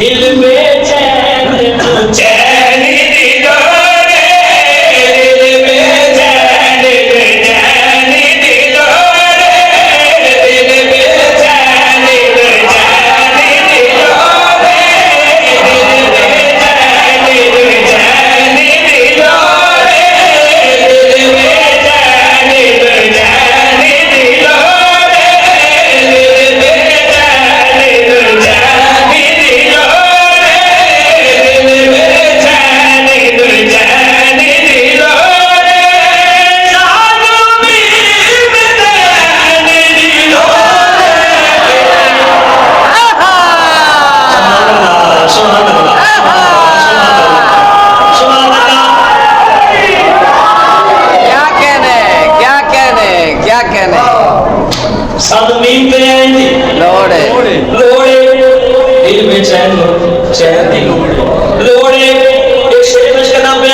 दिल में चैन तू चैन दिलो रे, दिल में चैन तू चैन दिलो रे, दिल में चैन तू चैन दिलो रे, दिल में चैन तू चैन दिलो रे, दिल में चैन तू चैन दिलो रे, दिल में चैन तू चैन दिलो रे, दिल में चैन तू चैन दिलो रे, जानो मीर में चैन दिलो रे। सुभान अल्लाह, सुभान अल्लाह। क्या कहने, क्या कहने, क्या कहने। सब मीम पे आएंगे लोड़े लोड़े, दिल में चैन चैन दी लोड़े, एक शेर में इसका नाम पे